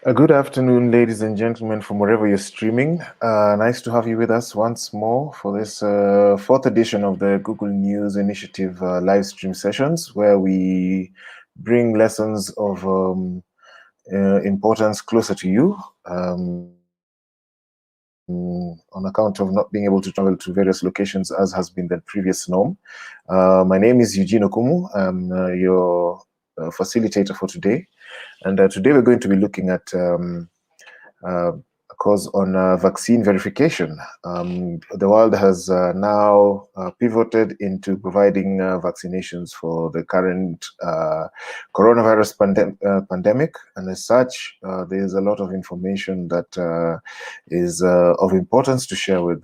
A good afternoon, ladies and gentlemen, from wherever you're streaming. Nice to have you with us once more for this fourth edition of the Google News Initiative live stream sessions, where we bring lessons of importance closer to you on account of not being able to travel to various locations as has been the previous norm. My name is Eugene Okumu. I'm your facilitator for today. And today we're going to be looking at a course on vaccine verification. The world has now pivoted into providing vaccinations for the current coronavirus pandemic, and as such, there is a lot of information that is of importance to share with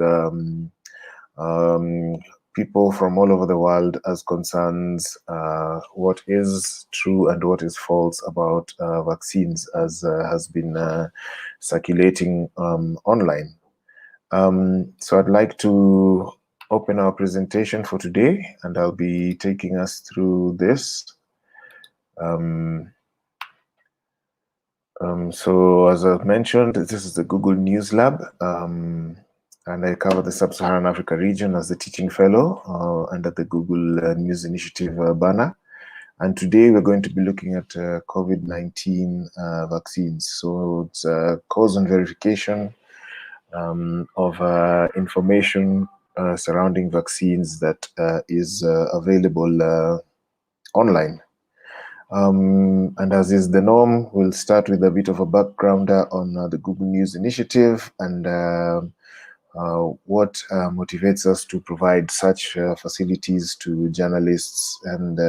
people from all over the world as concerns what is true and what is false about vaccines, as has been circulating online. So I'd like to open our presentation for today, and I'll be taking us through this. So as I've mentioned, this is the Google News Lab. And I cover the Sub-Saharan Africa region as the teaching fellow under the Google News Initiative banner. And today we're going to be looking at COVID-19 vaccines. So it's a course on verification of information surrounding vaccines that is available online. And as is the norm, we'll start with a bit of a backgrounder on the Google News Initiative and what motivates us to provide such facilities to journalists and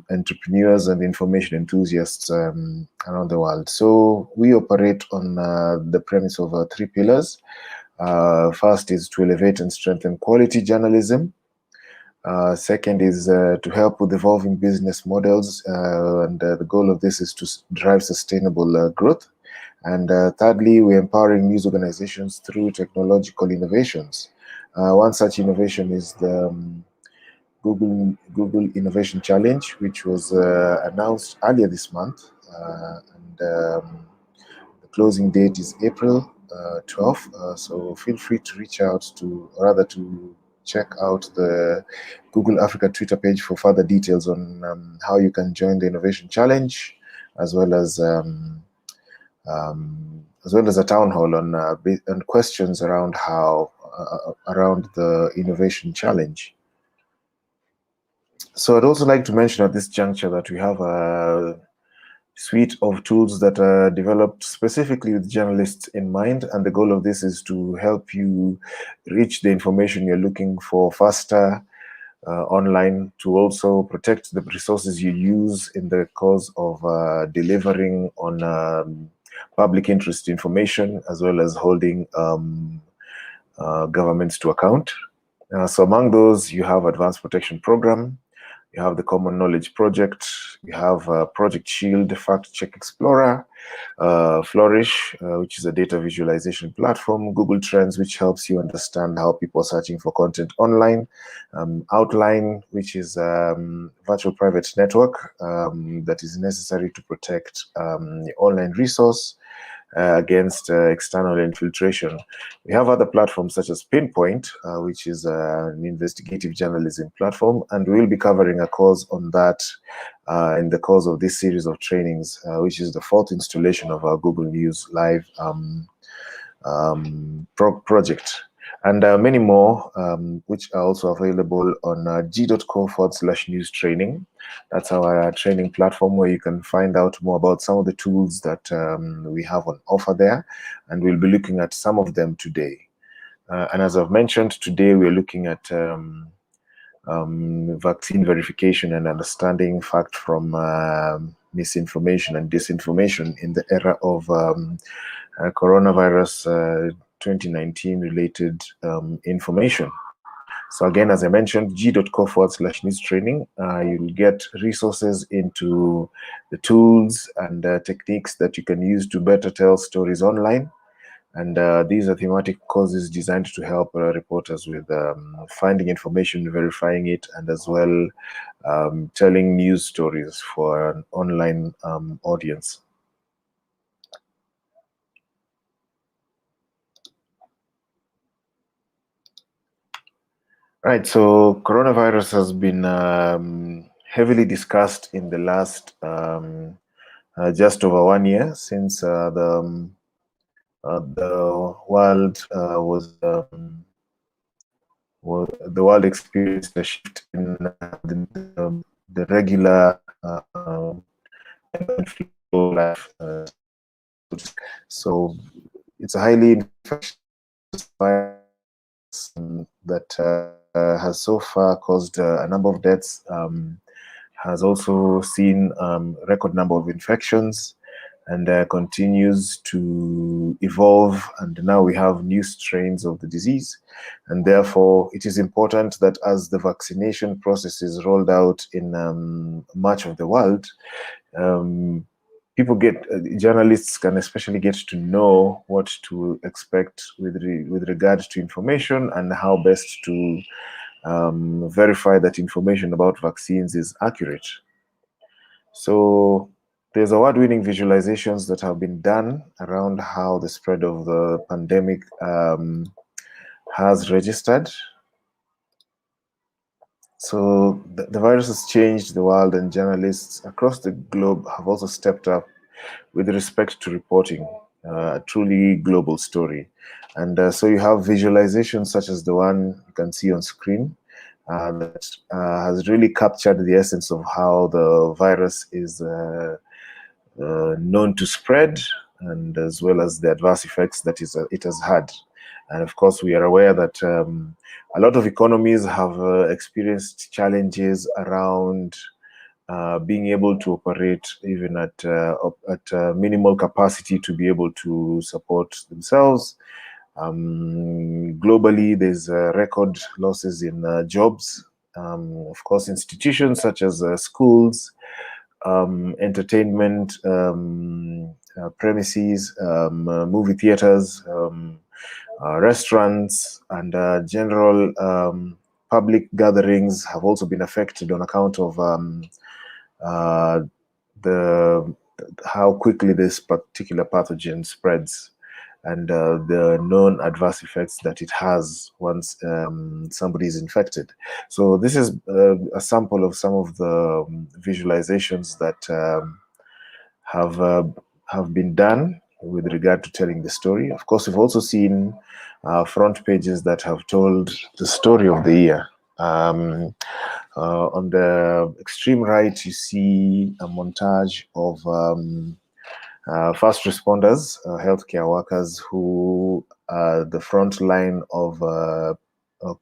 entrepreneurs and information enthusiasts around the world. So we operate on the premise of three pillars. First is to elevate and strengthen quality journalism. Second is to help with evolving business models, and the goal of this is to drive sustainable growth. And thirdly, we're empowering news organizations through technological innovations. One such innovation is the Google Innovation Challenge, which was announced earlier this month. The closing date is April 12th. So feel free to reach out to, or rather to check out the Google Africa Twitter page for further details on how you can join the Innovation Challenge, as well as a town hall on questions around around the Innovation Challenge. So I'd also like to mention at this juncture that we have a suite of tools that are developed specifically with journalists in mind, and the goal of this is to help you reach the information you're looking for faster online, to also protect the resources you use in the cause of delivering on public interest information, as well as holding governments to account. So among those, you have Advanced Protection Program, you have the Common Knowledge Project, you have Project Shield, Fact Check Explorer, Flourish, which is a data visualization platform, Google Trends, which helps you understand how people are searching for content online, Outline, which is virtual private network that is necessary to protect the online resource against external infiltration. We have other platforms such as Pinpoint, which is an investigative journalism platform, and we'll be covering a course on that in the course of this series of trainings, which is the fourth installation of our Google News Live project. And many more, which are also available on g.co/news training. That's our training platform where you can find out more about some of the tools that we have on offer there. And we'll be looking at some of them today. And as I've mentioned, today we're looking at vaccine verification and understanding fact from misinformation and disinformation in the era of coronavirus 2019 related information. So again, as I mentioned, g.co/news training, you'll get resources into the tools and techniques that you can use to better tell stories online. And these are thematic courses designed to help reporters with finding information, verifying it, and as well telling news stories for an online audience. Right. So coronavirus has been heavily discussed in the last just over 1 year since the world the world experienced a shift in the regular ebb and flow of life. So it's a highly infectious virus that has so far caused a number of deaths, has also seen record number of infections, and continues to evolve. And now we have new strains of the disease. And therefore, it is important that as the vaccination process is rolled out in much of the world, um, journalists can especially get to know what to expect with regard to information and how best to verify that information about vaccines is accurate. So there's award-winning visualizations that have been done around how the spread of the pandemic has registered. So the virus has changed the world, and journalists across the globe have also stepped up with respect to reporting a truly global story. And so you have visualizations such as the one you can see on screen that has really captured the essence of how the virus is known to spread, and as well as the adverse effects that it has had. And of course, we are aware that a lot of economies have experienced challenges around being able to operate even at minimal capacity to be able to support themselves. Globally, there's record losses in jobs. Of course, institutions such as schools, entertainment premises, movie theaters, restaurants, and general public gatherings have also been affected on account of uh, the how quickly this particular pathogen spreads, and the known adverse effects that it has once somebody is infected. So this is a sample of some of the visualizations that have uh, have been done with regard to telling the story. Of course, we've also seen front pages that have told the story of the year. On the extreme right, you see a montage of first responders, healthcare workers who are the front line of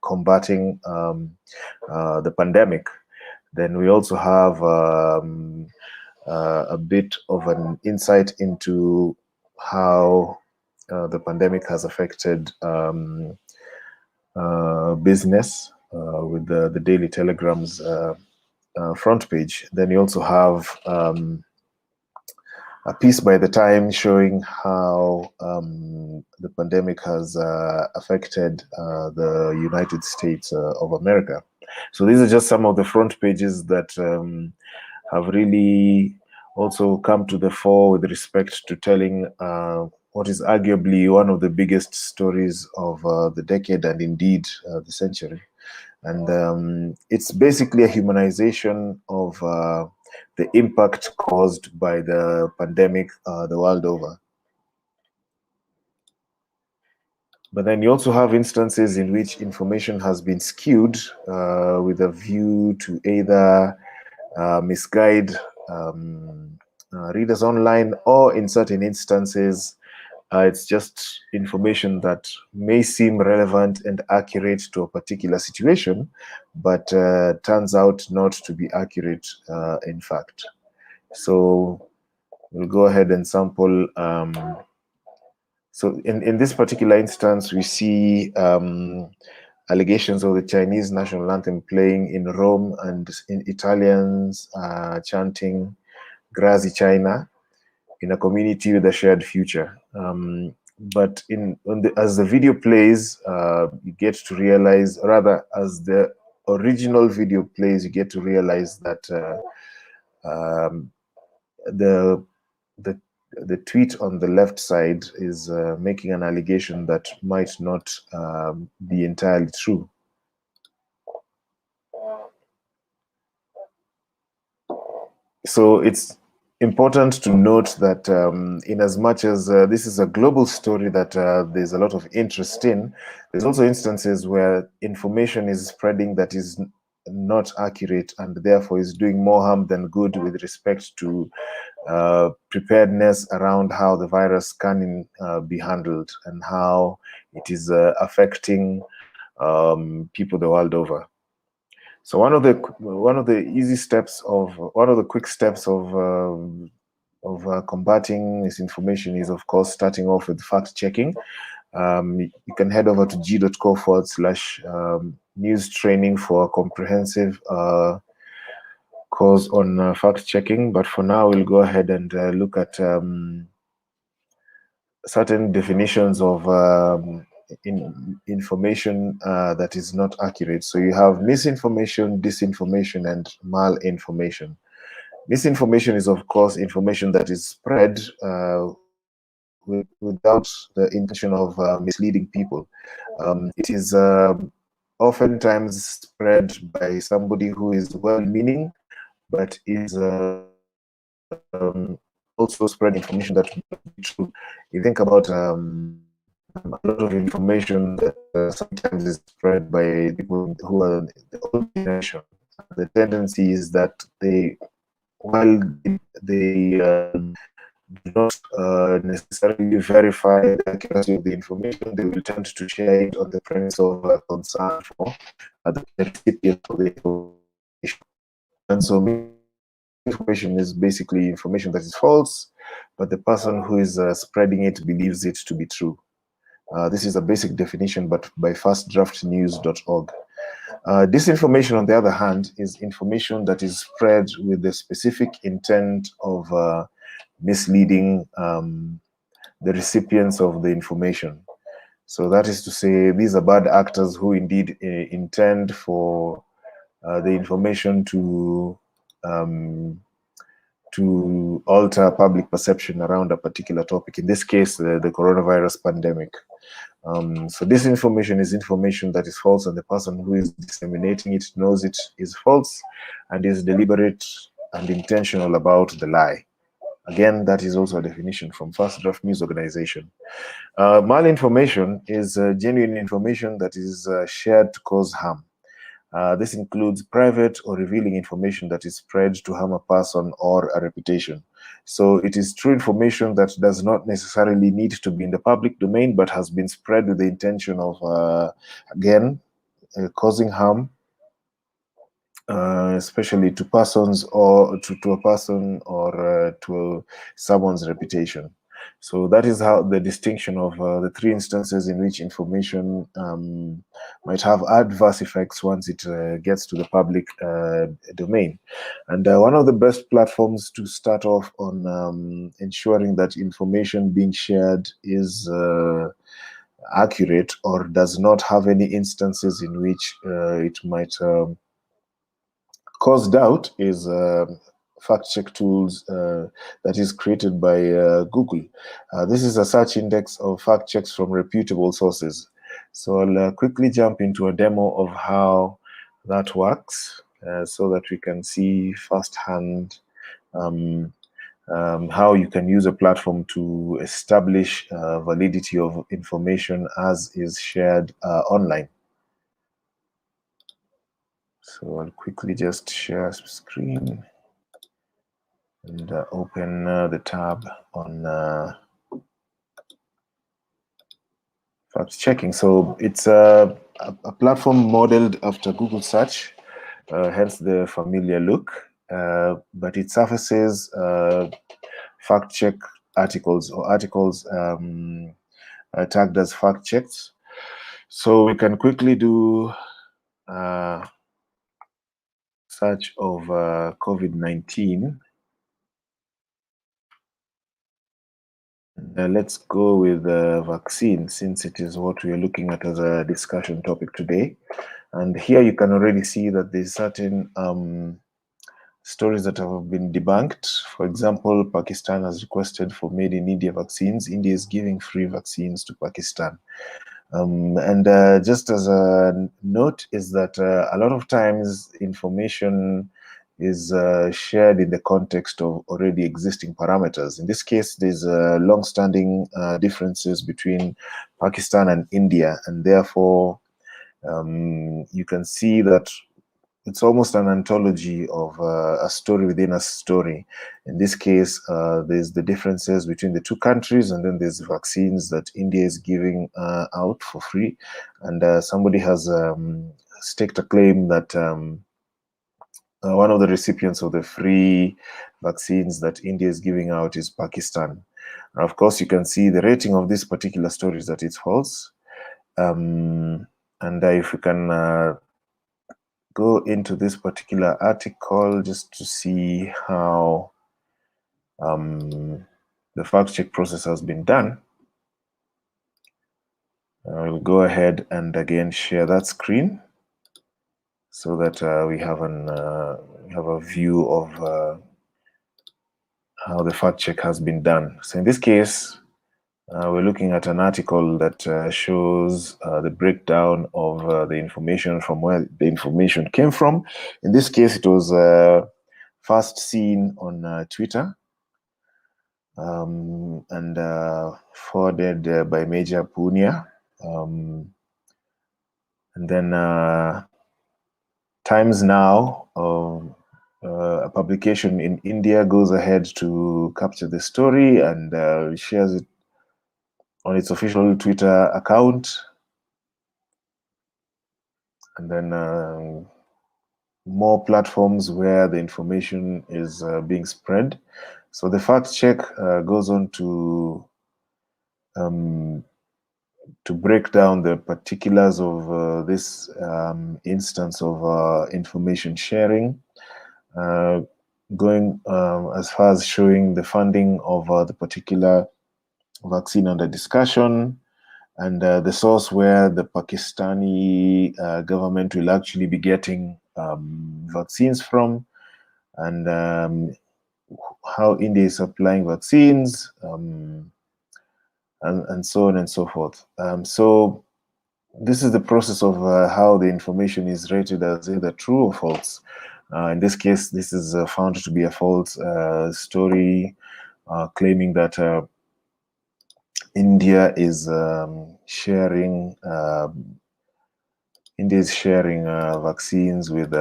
combating the pandemic. Then we also have a bit of an insight into how the pandemic has affected business with the Daily Telegram's front page. Then you also have a piece by the Time showing how the pandemic has affected the United States of America. So these are just some of the front pages that have really also come to the fore with respect to telling what is arguably one of the biggest stories of the decade, and indeed the century. And it's basically a humanization of the impact caused by the pandemic the world over. But then you also have instances in which information has been skewed with a view to either misguide readers online, or in certain instances, it's just information that may seem relevant and accurate to a particular situation, but turns out not to be accurate in fact. So we'll go ahead and sample. So in this particular instance, we see allegations of the Chinese national anthem playing in Rome, and in Italians chanting Grazie China in a community with a shared future. But as the video plays, you get to realize, rather, as the original video plays, you get to realize that the the the tweet on the left side is making an allegation that might not be entirely true. So it's important to note that in as much as this is a global story that there's a lot of interest in, there's also instances where information is spreading that is not accurate and therefore is doing more harm than good with respect to preparedness around how the virus can be handled and how it is affecting people the world over. So one of the quick steps of combating misinformation is, of course, starting off with fact checking. You can head over to g.co/news training for a comprehensive course on fact checking. But for now, we'll go ahead and look at certain definitions of information that is not accurate. So you have misinformation, disinformation, and malinformation. Misinformation is, of course, information that is spread without the intention of misleading people. It is oftentimes spread by somebody who is well-meaning, but is also spread information that may not be true. You think about a lot of information that sometimes is spread by people who are the old generation. The tendency is that while they do not necessarily verify the accuracy of the information, they will tend to share it on the premise of concern for the recipient of the information. And so misinformation is basically information that is false, but the person who is spreading it believes it to be true. This is a basic definition, but by fastdraftnews.org. Disinformation, on the other hand, is information that is spread with the specific intent of misleading the recipients of the information. So that is to say, these are bad actors who indeed intend for the information to alter public perception around a particular topic. In this case, the coronavirus pandemic. So this information is information that is false, and the person who is disseminating it knows it is false and is deliberate and intentional about the lie. Again, that is also a definition from First Draft News Organization. Malinformation is genuine information that is shared to cause harm. This includes private or revealing information that is spread to harm a person or a reputation. So it is true information that does not necessarily need to be in the public domain, but has been spread with the intention of, again, causing harm, especially to persons or to a person or to someone's reputation. So that is how the distinction of the three instances in which information might have adverse effects once it gets to the public domain. And one of the best platforms to start off on ensuring that information being shared is accurate or does not have any instances in which it might cause doubt is fact check tools that is created by Google. This is a search index of fact checks from reputable sources. So I'll quickly jump into a demo of how that works so that we can see firsthand how you can use a platform to establish validity of information as is shared online. So I'll quickly just share screen and open the tab on fact checking. So it's a platform modeled after Google search, hence the familiar look, but it surfaces fact check articles or articles tagged as fact checks. So we can quickly do search of COVID-19. Let's go with vaccine, since it is what we are looking at as a discussion topic today. And here you can already see that there's certain stories that have been debunked. For example, Pakistan has requested for made in India vaccines. India is giving free vaccines to Pakistan. And just as a note is that a lot of times information is shared in the context of already existing parameters. In this case, there's long-standing differences between Pakistan and India, and therefore you can see that it's almost an anthology of a story within a story. In this case, there's the differences between the two countries, and then there's vaccines that India is giving out for free. And somebody has staked a claim that one of the recipients of the free vaccines that India is giving out is Pakistan. And of course, you can see the rating of this particular story is that it's false. And if you can go into this particular article just to see how the fact check process has been done, I'll go ahead and again share that screen so that we have a view of how the fact check has been done. So in this case, we're looking at an article that shows the breakdown of the information from where the information came from. In this case, it was first seen on Twitter and forwarded by Major Punia. And then Times Now, a publication in India, goes ahead to capture the story and shares it on its official Twitter account. And then more platforms where the information is being spread. So the fact check goes on to break down the particulars of this instance of information sharing, going as far as showing the funding of the particular vaccine under discussion, and the source where the Pakistani government will actually be getting vaccines from, and how India is supplying vaccines, and so on and so forth. So this is the process of how the information is rated as either true or false. In this case, this is found to be a false story, claiming that India is sharing vaccines with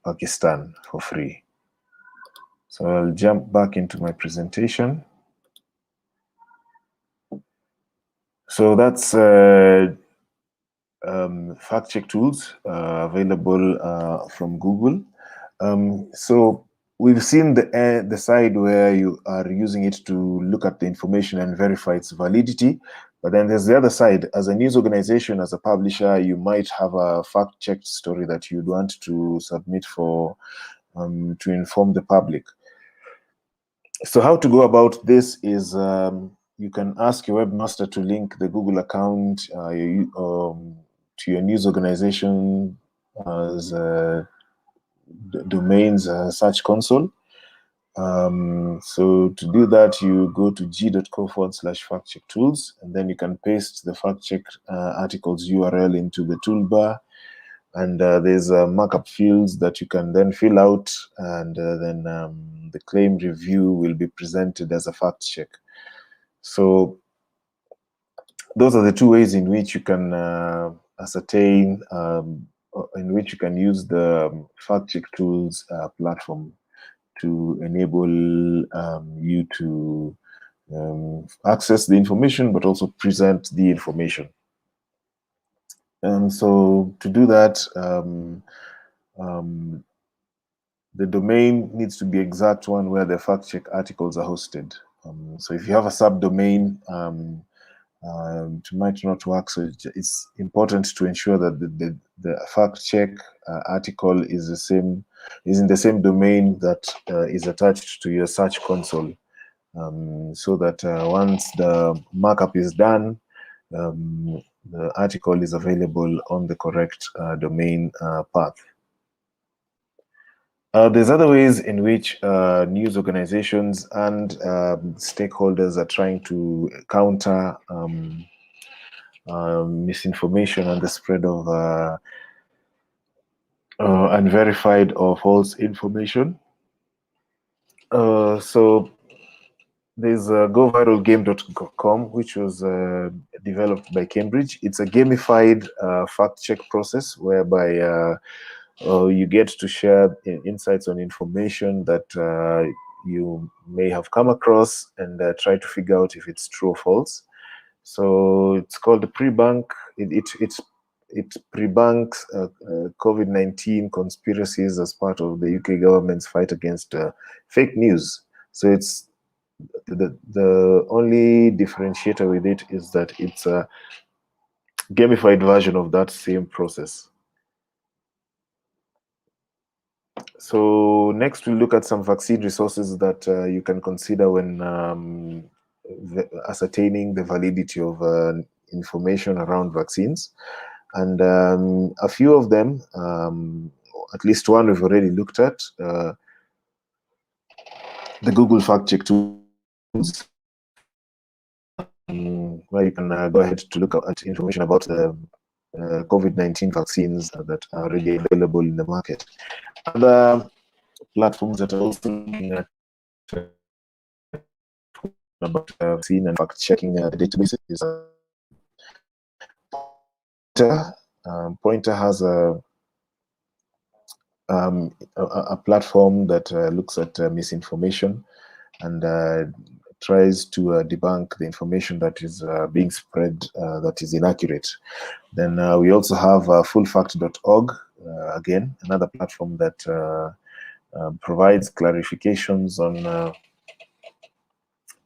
Pakistan for free. So I'll jump back into my presentation. So that's fact check tools available from Google. So we've seen the side where you are using it to look at the information and verify its validity. But then there's the other side. As a news organization, as a publisher, you might have a fact-checked story that you'd want to submit for to inform the public. So how to go about this is you can ask your webmaster to link the Google account to your news organization as domains search console. So to do that, you go to g.co/factchecktools, and then you can paste the fact check articles URL into the toolbar. And there's markup fields that you can then fill out, and then the claim review will be presented as a fact check. So those are the two ways in which you can ascertain, in which you can use the fact check tools platform to enable you to access the information, but also present the information. So to do that, the domain needs to be exact one where the fact check articles are hosted. So if you have a subdomain, it might not work. So it's important to ensure that the fact check article is in the same domain that is attached to your search console, so that once the markup is done, the article is available on the correct domain path. There's other ways in which news organizations and stakeholders are trying to counter misinformation and the spread of unverified or false information. So there's goviralgame.com, which was developed by Cambridge. It's a gamified fact check process whereby you get to share insights on information that you may have come across and try to figure out if it's true or false. So it's called the pre-bank. It pre-banks COVID-19 conspiracies as part of the UK government's fight against fake news. So it's the only differentiator with it is that it's a gamified version of that same process. So next we'll look at some vaccine resources that you can consider when ascertaining the validity of information around vaccines. And a few of them, at least one we've already looked at, the Google fact check tools, where you can go ahead to look at information about the COVID-19 vaccines that are already available in the market. Other platforms that are also looking at about vaccine and fact checking databases is Pointer. Pointer has a platform that looks at misinformation and tries to debunk the information that is being spread that is inaccurate. Then we also have fullfact.org, again, another platform that provides clarifications on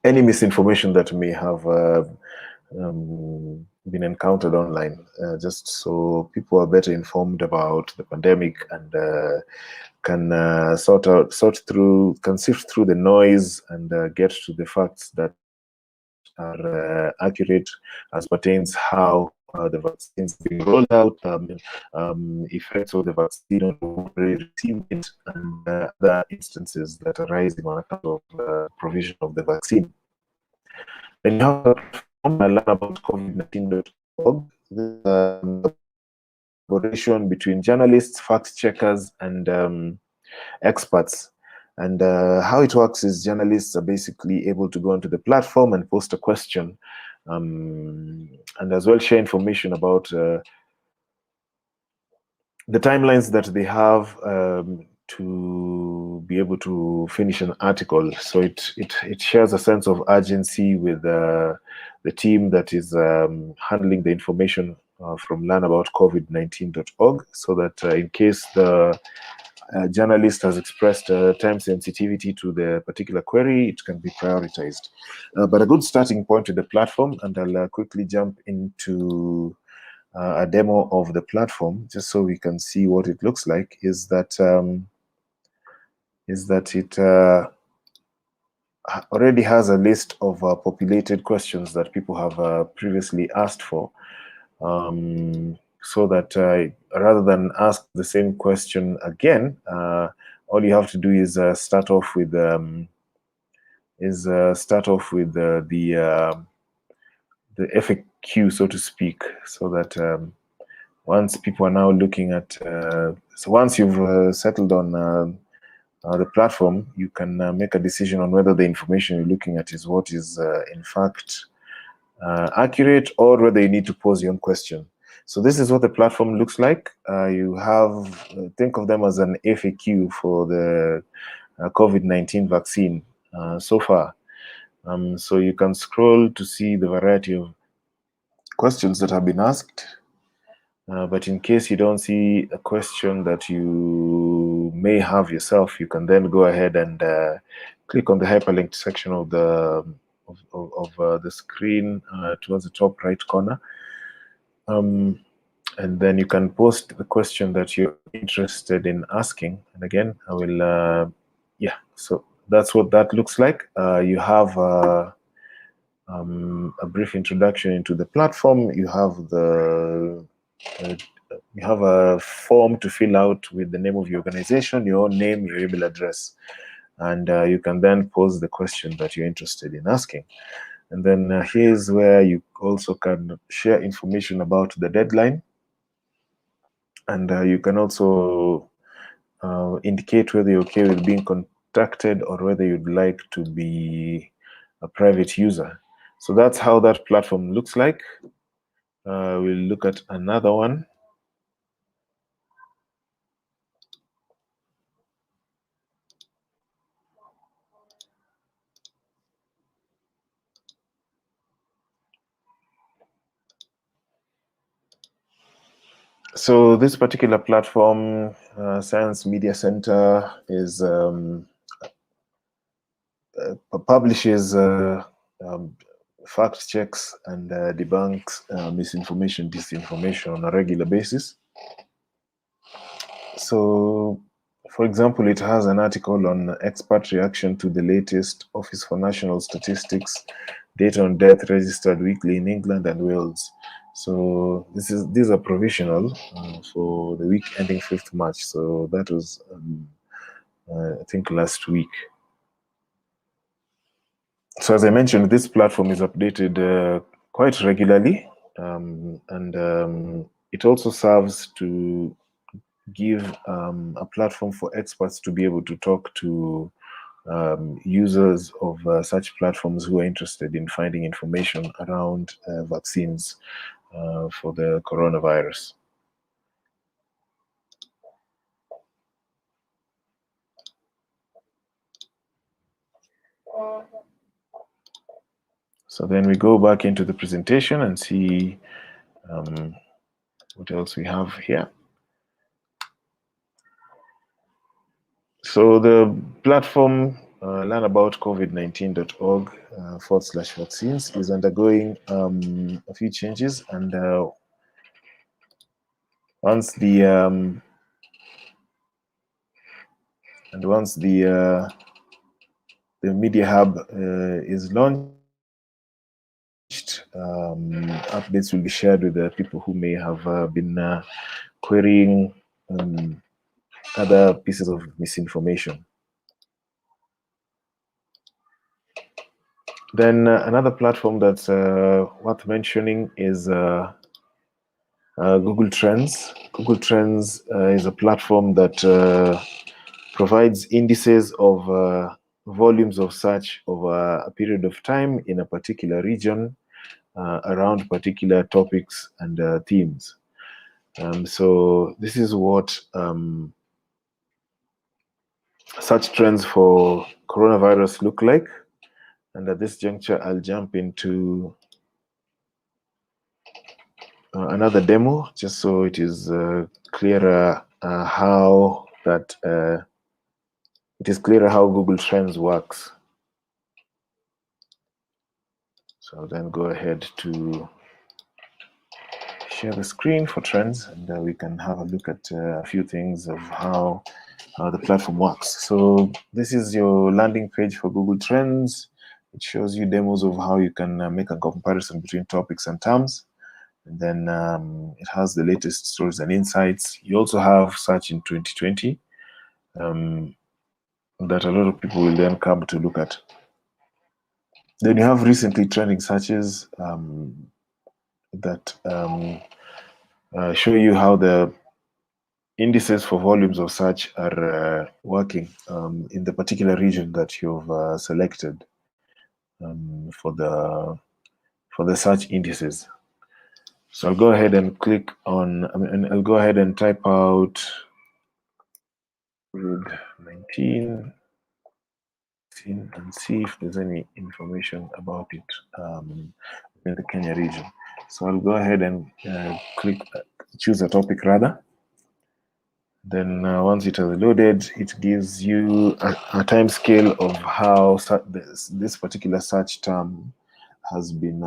any misinformation that may have been encountered online, just so people are better informed about the pandemic and can sift through the noise and get to the facts that are accurate as pertains how the vaccines being rolled out, effects of the vaccine on already received it, and other instances that are arising on account of provision of the vaccine. Then you have a platform, learn about COVID-19.org. The collaboration between journalists, fact checkers, and experts. And how it works is journalists are basically able to go onto the platform and post a question, and as well share information about the timelines that they have to be able to finish an article. So it shares a sense of urgency with the team that is handling the information from learnaboutcovid19.org, so that in case the journalist has expressed time sensitivity to the particular query, it can be prioritized. But a good starting point with the platform, and I'll quickly jump into a demo of the platform just so we can see what it looks like, is that it already has a list of populated questions that people have previously asked for. So that rather than ask the same question again, all you have to do is start off with the FAQ, so to speak, so that once people are now looking at, so once you've settled on the platform, you can make a decision on whether the information you're looking at is what is in fact accurate, or whether you need to pose your own question. So this is what the platform looks like. You have, think of them as an FAQ for the COVID-19 vaccine so far. So you can scroll to see the variety of questions that have been asked. But in case you don't see a question that you may have yourself, you can then go ahead and click on the hyperlinked section of the screen towards the top right corner. And then you can post the question that you're interested in asking. And again, I will, yeah, so that's what that looks like. You have a brief introduction into the platform. You have you have a form to fill out with the name of your organization, your own name, your email address, and you can then pose the question that you're interested in asking. And then here's where you also can share information about the deadline. And you can also indicate whether you're okay with being contacted or whether you'd like to be a private user. So that's how that platform looks like. We'll look at another one. So this particular platform, Science Media Center, is publishes fact checks and debunks misinformation, disinformation on a regular basis. So, for example, it has an article on expert reaction to the latest Office for National Statistics data on death registered weekly in England and Wales. So these are provisional for the week ending 5th March. So that was, I think, last week. So as I mentioned, this platform is updated quite regularly, and it also serves to give a platform for experts to be able to talk to users of such platforms who are interested in finding information around vaccines for the coronavirus. So then we go back into the presentation and see what else we have here. So the platform learnaboutcovid19.org/vaccines is undergoing a few changes, and once the media hub is launched, updates will be shared with the people who may have been querying other pieces of misinformation. Then another platform that's worth mentioning is Google Trends. Google Trends is a platform that provides indices of volumes of search over a period of time in a particular region around particular topics and themes. So this is what search trends for coronavirus look like. And at this juncture, I'll jump into another demo, just so it is clearer how Google Trends works. So I'll then go ahead to share the screen for Trends, and we can have a look at a few things of how the platform works. So this is your landing page for Google Trends. It shows you demos of how you can make a comparison between topics and terms. And then it has the latest stories and insights. You also have search in 2020 that a lot of people will then come to look at. Then you have recently trending searches that show you how the indices for volumes of search are working in the particular region that you've selected for the search indices. So I'll go ahead and click on, I'll go ahead and type out COVID-19 and see if there's any information about it in the Kenya region. So I'll go ahead and choose a topic rather. Then once it has loaded, it gives you a time scale of how this particular search term has been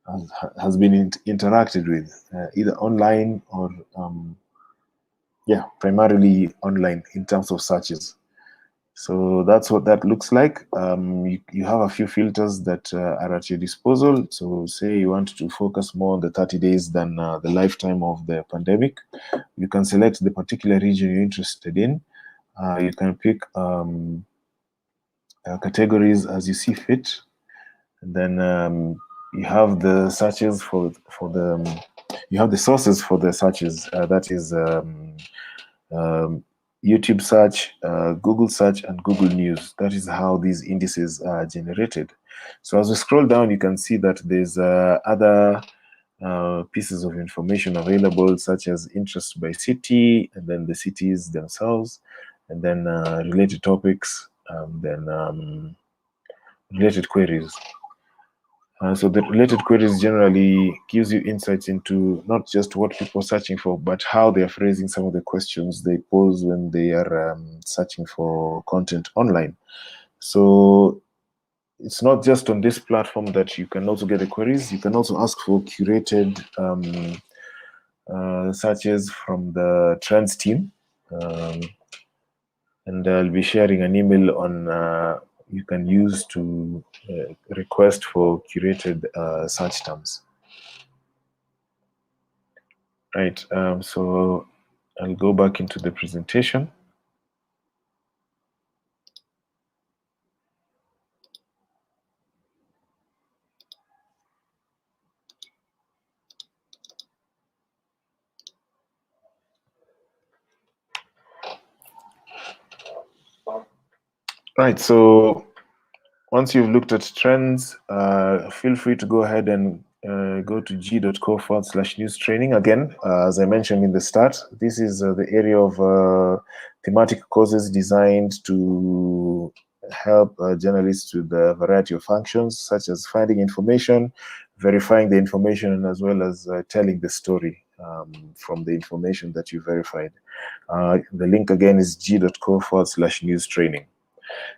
interacted with, either online or primarily online in terms of searches. So that's what that looks like. You have a few filters that are at your disposal. So say you want to focus more on the 30 days than the lifetime of the pandemic. You can select the particular region you're interested in. You can pick categories as you see fit. And then you have the searches for the You have the sources for the searches. That is YouTube search, Google search, and Google News. That is how these indices are generated. So as we scroll down, you can see that there's other pieces of information available, such as interest by city, and then the cities themselves, and then related topics, then related queries. So the related queries generally gives you insights into not just what people are searching for, but how they are phrasing some of the questions they pose when they are searching for content online. So it's not just on this platform that you can also get the queries. You can also ask for curated searches from the trends team. And I'll be sharing an email on you can use to request for curated search terms. Right, so I'll go back into the presentation. Right, so once you've looked at trends, feel free to go ahead and go to g.co/news training. Again, as I mentioned in the start, this is the area of thematic courses designed to help journalists with a variety of functions, such as finding information, verifying the information, and as well as telling the story from the information that you verified. The link again is g.co/news training.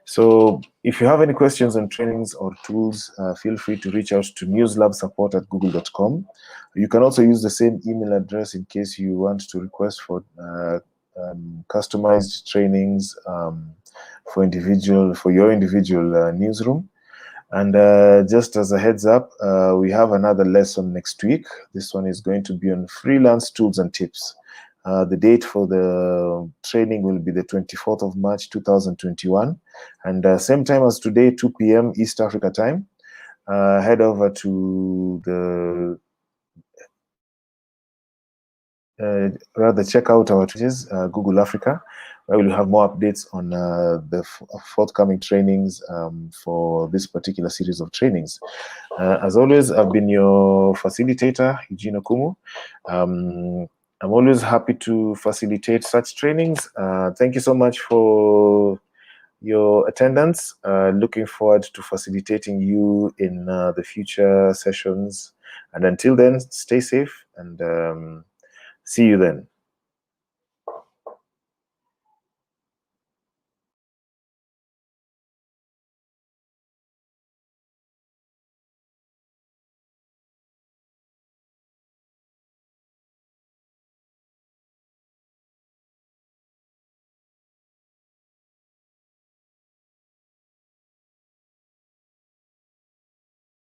So if you have any questions on trainings or tools, feel free to reach out to newslabsupport@google.com. You can also use the same email address in case you want to request for customized trainings for your individual newsroom. And just as a heads up, we have another lesson next week. This one is going to be on freelance tools and tips. The date for the training will be the 24th of March 2021, and same time as today, 2 p.m. East Africa time. Head over to the rather check out our pages, Google Africa, where we'll have more updates on the forthcoming trainings for this particular series of trainings. As always, I've been your facilitator, Eugene Okumu. I'm always happy to facilitate such trainings. Thank you so much for your attendance. Looking forward to facilitating you in the future sessions. And until then, stay safe and see you then.